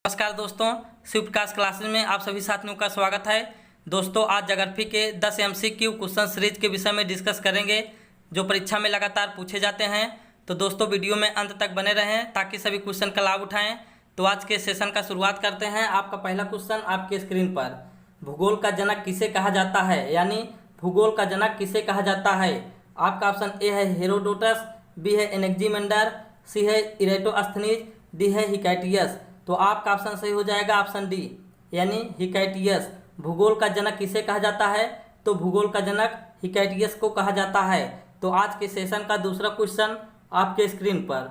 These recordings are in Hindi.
नमस्कार दोस्तों, शिव प्रकाश क्लासेज में आप सभी साथियों का स्वागत है। दोस्तों आज ज्योग्राफी के 10 MCQ क्वेश्चन सीरीज के विषय में डिस्कस करेंगे जो परीक्षा में लगातार पूछे जाते हैं। तो दोस्तों वीडियो में अंत तक बने रहें ताकि सभी क्वेश्चन का लाभ उठाएं। तो आज के सेशन का शुरुआत करते हैं। आपका पहला क्वेश्चन आपके स्क्रीन पर, भूगोल का जनक किसे कहा जाता है, यानी भूगोल का जनक किसे कहा जाता है। आपका ऑप्शन ए है हेरोडोटस, बी है एनेक्सीमेंडर, सी है इरेटोस्थनीज, डी है हिकैटियस। तो आपका ऑप्शन सही हो जाएगा ऑप्शन डी, यानी हिकैटियस। भूगोल का जनक किसे कहा जाता है, तो भूगोल का जनक हिकैटियस को कहा जाता है। तो आज के सेशन का दूसरा क्वेश्चन आपके स्क्रीन पर,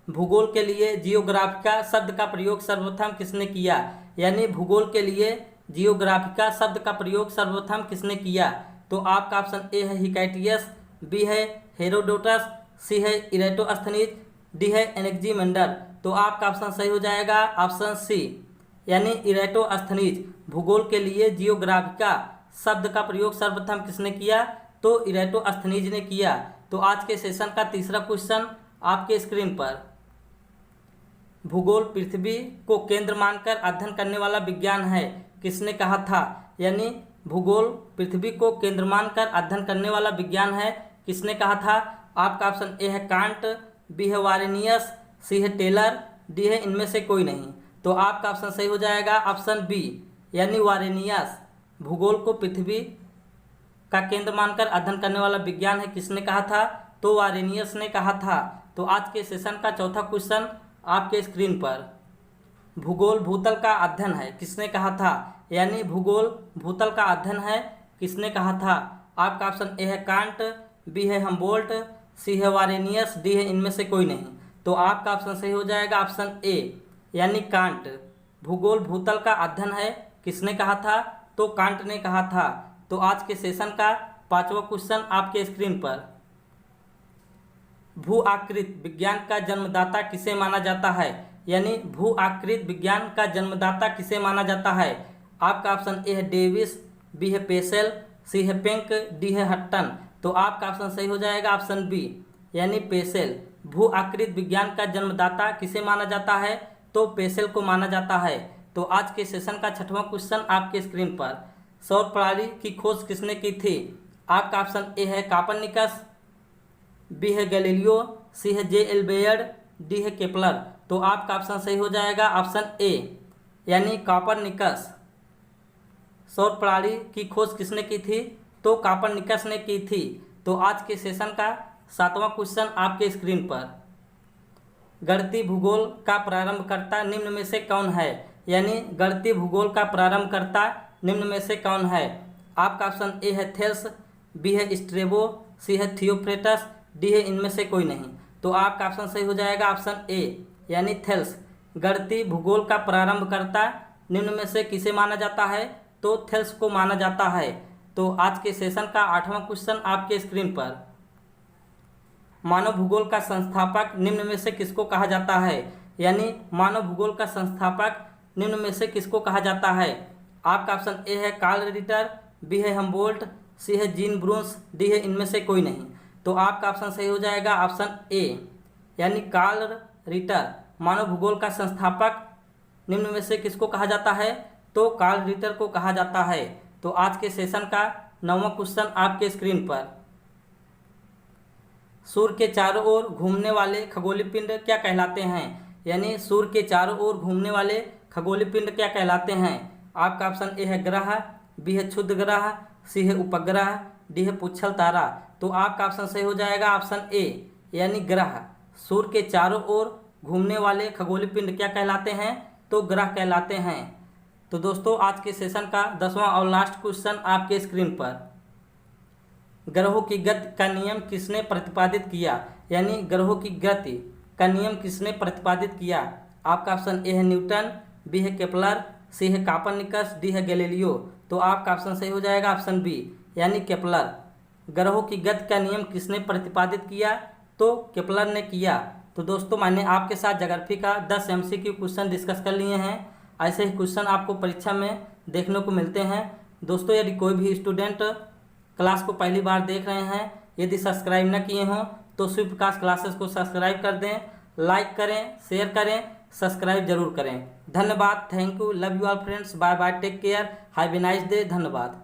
भूगोल के लिए जियोग्राफिका शब्द का प्रयोग सर्वप्रथम किसने किया, यानी भूगोल के लिए जियोग्राफिका शब्द का प्रयोग सर्वप्रथम किसने किया। तो आपका ऑप्शन ए है हिकैटियस, बी है हेरोडोटस, सी है इरेटोस्थनीज, डी है एनेक्सीमेंडर। तो आपका ऑप्शन सही हो जाएगा ऑप्शन सी, यानी इरेटोस्थनीज। भूगोल के लिए जियोग्राफिका शब्द का प्रयोग सर्वप्रथम किसने किया, तो इरेटोस्थनीज ने किया। तो आज के सेशन का तीसरा क्वेश्चन आपके स्क्रीन पर, भूगोल पृथ्वी को केंद्र मानकर अध्ययन करने वाला विज्ञान है, किसने कहा था, यानी भूगोल पृथ्वी को केंद्र मानकर अध्ययन करने वाला विज्ञान है, किसने कहा था। आपका ऑप्शन ए है कांट, बी है वारेनियस, सी है टेलर, डी है इनमें से कोई नहीं। तो आपका ऑप्शन सही हो जाएगा ऑप्शन बी, यानी वारेनियस। भूगोल को पृथ्वी का केंद्र मानकर अध्ययन करने वाला विज्ञान है, किसने कहा था, तो वारेनियस ने कहा था। तो आज के सेशन का चौथा क्वेश्चन आपके स्क्रीन पर, भूगोल भूतल का अध्ययन है, किसने कहा था, यानी भूगोल भूतल का अध्ययन है, किसने कहा था। आपका ऑप्शन ए है कांट, बी है हम्बोल्ट, सी है वारेनियस, डी है इनमें से कोई नहीं। तो आपका ऑप्शन सही हो जाएगा ऑप्शन ए, यानी कांट। भूगोल भूतल का अध्ययन है, किसने कहा था, तो कांट ने कहा था। तो आज के सेशन का पांचवा क्वेश्चन आपके स्क्रीन पर, भू आकृत विज्ञान का जन्मदाता किसे माना जाता है, यानी भू आकृत विज्ञान का जन्मदाता किसे माना जाता है। आपका ऑप्शन ए है डेविस, बी है पेसेल, सी है पिंक, डी है हट्टन। तो आपका ऑप्शन सही हो जाएगा ऑप्शन बी, यानी पेसेल। भू आकृत विज्ञान का जन्मदाता किसे माना जाता है, तो पेसेल को माना जाता है। तो आज के सेशन का छठवां क्वेश्चन आपके स्क्रीन पर, सौर प्रणाली की खोज किसने की थी। आपका ऑप्शन ए है कापरनिकस, बी है गैलीलियो, सी है J.L. बेयर, डी है केपलर। तो आपका ऑप्शन सही हो जाएगा ऑप्शन ए, यानी कापरनिकस। सौर प्रणाली की खोज किसने की थी, तो कापरनिकस ने की थी। तो आज के सेशन का सातवां क्वेश्चन आपके स्क्रीन पर, गणितीय भूगोल का प्रारंभकर्ता निम्न में से कौन है, यानी गणितीय भूगोल का प्रारंभकर्ता निम्न में से कौन है। आपका ऑप्शन ए है थेल्स, बी है स्ट्रेबो, सी है थियोफ्रेटस, डी है इनमें से कोई नहीं। तो आपका ऑप्शन सही हो जाएगा ऑप्शन ए, यानी थेल्स। गणितीय भूगोल का प्रारंभकर्ता निम्न में से किसे माना जाता है, तो थेल्स को माना जाता है। तो आज के सेशन का आठवां क्वेश्चन आपके स्क्रीन पर, मानव भूगोल का संस्थापक निम्न में से किसको कहा जाता है, यानी मानव भूगोल का संस्थापक निम्न में से किसको कहा जाता है। आपका ऑप्शन ए है कार्ल रिटर, बी है हम्बोल्ट, सी है जीन ब्रूंस, डी है इनमें से कोई नहीं। तो आपका ऑप्शन सही हो जाएगा ऑप्शन ए, यानी कार्ल रिटर। मानव भूगोल का संस्थापक निम्न में से किसको कहा जाता है, तो कार्ल रिटर को कहा जाता है। तो आज के सेशन का नौवां क्वेश्चन आपके स्क्रीन पर, सूर्य के चारों ओर घूमने वाले खगोलीय पिंड क्या कहलाते हैं, यानी सूर्य के चारों ओर घूमने वाले खगोलीय पिंड क्या कहलाते हैं। आपका ऑप्शन ए है ग्रह, बी है क्षुद्र ग्रह, सी है उपग्रह, डी है पुच्छल तारा। तो आपका ऑप्शन सही हो जाएगा ऑप्शन ए, यानी ग्रह। सूर्य के चारों ओर घूमने वाले खगोलीय पिंड क्या कहलाते हैं, तो ग्रह कहलाते हैं। तो दोस्तों आज के सेशन का 10वां और लास्ट क्वेश्चन आपके स्क्रीन पर, ग्रहों की गति का नियम किसने प्रतिपादित किया, यानी ग्रहों की गति का नियम किसने प्रतिपादित किया। आपका ऑप्शन ए है न्यूटन, बी है केपलर, सी है कापरनिकस, डी है गैलीलियो। तो आपका ऑप्शन सही हो जाएगा ऑप्शन बी, यानी केपलर। ग्रहों की गति का नियम किसने प्रतिपादित किया, तो केपलर ने किया। तो दोस्तों मैंने आपके साथ ज्योग्राफी का 10 MCQ क्वेश्चन डिस्कस कर लिए हैं। ऐसे ही क्वेश्चन आपको परीक्षा में देखने को मिलते हैं। दोस्तों यदि कोई भी स्टूडेंट क्लास को पहली बार देख रहे हैं, यदि सब्सक्राइब न किए हों तो शिव प्रकाश क्लासेस को सब्सक्राइब कर दें, लाइक करें, शेयर करें, सब्सक्राइब जरूर करें। धन्यवाद, thank you, love you all friends, bye bye, take care, have a nice day, धन्यवाद।